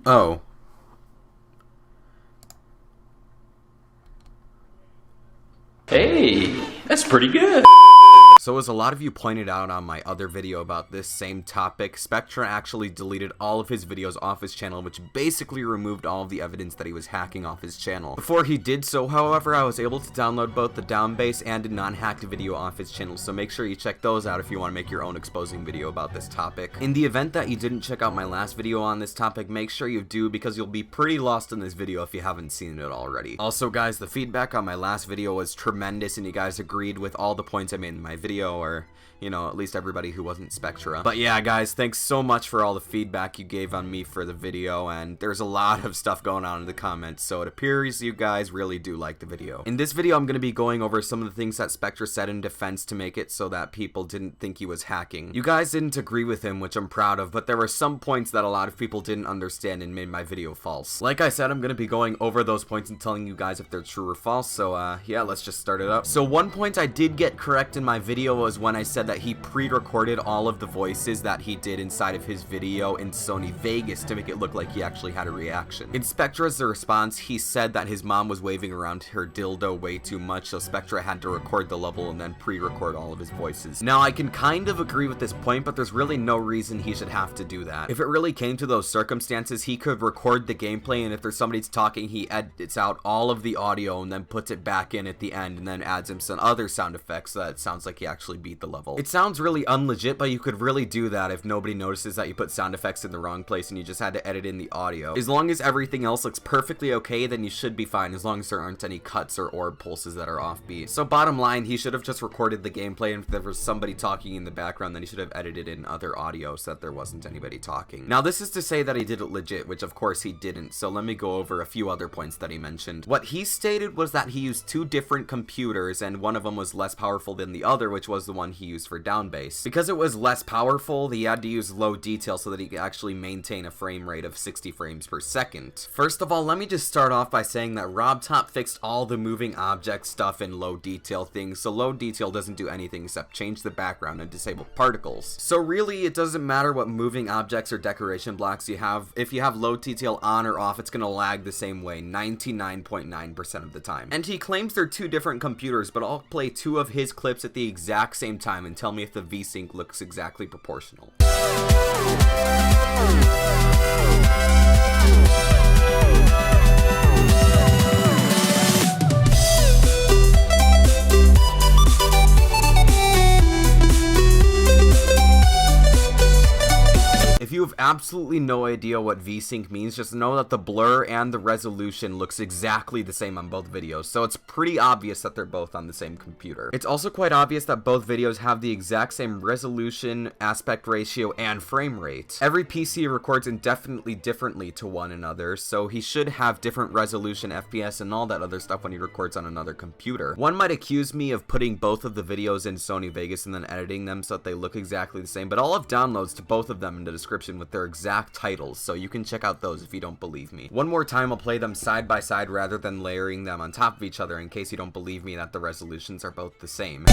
Oh. Hey, that's pretty good. So as a lot of you pointed out on my other video about this same topic, Spectra actually deleted all of his videos off his channel, which basically removed all of the evidence that he was hacking off his channel. Before he did so, however, I was able to download both the downbase and a non-hacked video off his channel, so make sure you check those out if you want to make your own exposing video about this topic. In the event that you didn't check out my last video on this topic, make sure you do, because you'll be pretty lost in this video if you haven't seen it already. Also guys, the feedback on my last video was tremendous and you guys agreed with all the points I made in my video, or, you know, at least everybody who wasn't Spectra. But yeah, guys, thanks so much for all the feedback you gave on me for the video, and there's a lot of stuff going on in the comments, so it appears you guys really do like the video. In this video, I'm going to be going over some of the things that Spectra said in defense to make it so that people didn't think he was hacking. You guys didn't agree with him, which I'm proud of, but there were some points that a lot of people didn't understand and made my video false. Like I said, I'm going to be going over those points and telling you guys if they're true or false, so yeah, let's just start it up. So one point I did get correct in my video was when I said that he pre-recorded all of the voices that he did inside of his video in Sony Vegas to make it look like he actually had a reaction. In Spectra's response, he said that his mom was waving around her dildo way too much, so Spectra had to record the level and then pre-record all of his voices. Now, I can kind of agree with this point, but there's really no reason he should have to do that. If it really came to those circumstances, he could record the gameplay, and if there's somebody's talking, he edits out all of the audio and then puts it back in at the end and then adds in some other sound effects so that it sounds like he actually beat the level. It sounds really unlegit, but you could really do that if nobody notices that you put sound effects in the wrong place and you just had to edit in the audio. As long as everything else looks perfectly okay, then you should be fine, as long as there aren't any cuts or orb pulses that are offbeat. So bottom line, he should have just recorded the gameplay, and if there was somebody talking in the background, then he should have edited in other audio so that there wasn't anybody talking. Now, this is to say that he did it legit, which of course he didn't, so let me go over a few other points that he mentioned. What he stated was that he used two different computers, and one of them was less powerful than the other, which was the one he used for downbase. Because it was less powerful, he had to use low detail so that he could actually maintain a frame rate of 60 frames per second. First of all, let me just start off by saying that RobTop fixed all the moving object stuff and low detail things, so low detail doesn't do anything except change the background and disable particles. So really, it doesn't matter what moving objects or decoration blocks you have. If you have low detail on or off, it's gonna lag the same way 99.9% of the time. And he claims they're two different computers, but I'll play two of his clips at the exact same time and tell me if the VSync looks exactly proportional. If you have absolutely no idea what VSync means, just know that the blur and the resolution looks exactly the same on both videos, so it's pretty obvious that they're both on the same computer. It's also quite obvious that both videos have the exact same resolution, aspect ratio, and frame rate. Every PC records indefinitely differently to one another, so he should have different resolution, FPS, and all that other stuff when he records on another computer. One might accuse me of putting both of the videos in Sony Vegas and then editing them so that they look exactly the same, but I'll have downloads to both of them in the description with their exact titles, so you can check out those if you don't believe me. One more time, I'll play them side by side rather than layering them on top of each other in case you don't believe me that the resolutions are both the same.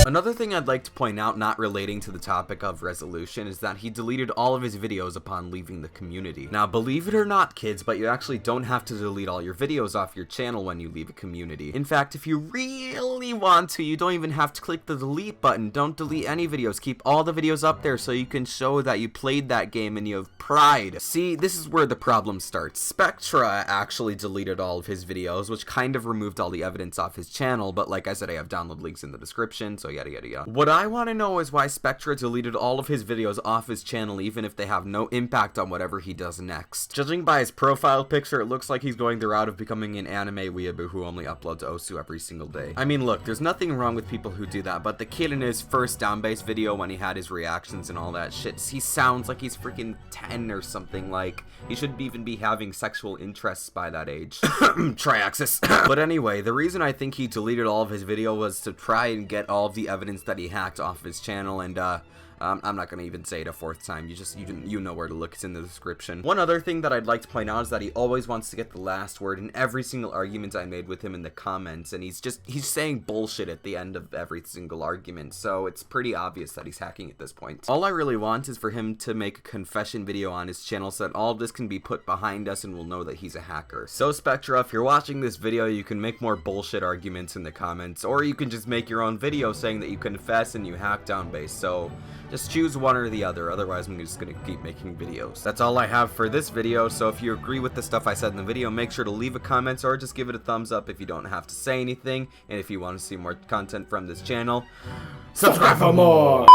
Another thing I'd like to point out, not relating to the topic of resolution, is that he deleted all of his videos upon leaving the community. Now, believe it or not, kids, but you actually don't have to delete all your videos off your channel when you leave a community. In fact, if you really want to, you don't even have to click the delete button. Don't delete any videos. Keep all the videos up there so you can show that you played that game and you have pride. See, this is where the problem starts. Spectra actually deleted all of his videos, which kind of removed all the evidence off his channel, but like I said, I have download links in the description, so yada yada yada. What I want to know is why Spectra deleted all of his videos off his channel even if they have no impact on whatever he does next. Judging by his profile picture, it looks like he's going the route of becoming an anime weeaboo who only uploads Osu every single day. I mean, look, there's nothing wrong with people who do that, but the kid in his first downbase video when he had his reactions and all that shit, he sounds like he's freaking 10 or something. Like, he shouldn't even be having sexual interests by that age. Triaxis. But anyway, the reason I think he deleted all of his video was to try and get all of the evidence that he hacked off his channel, and I'm not gonna even say it a fourth time. You know where to look. It's in the description. One other thing that I'd like to point out is that he always wants to get the last word in every single argument I made with him in the comments, and he's saying bullshit at the end of every single argument, so it's pretty obvious that he's hacking at this point. All I really want is for him to make a confession video on his channel so that all of this can be put behind us and we'll know that he's a hacker. So Spectra, if you're watching this video, you can make more bullshit arguments in the comments, or you can just make your own video saying that you confess and you hack down base. So just choose one or the other, otherwise I'm just gonna keep making videos. That's all I have for this video, so if you agree with the stuff I said in the video, make sure to leave a comment or just give it a thumbs up if you don't have to say anything, and if you want to see more content from this channel, subscribe for more!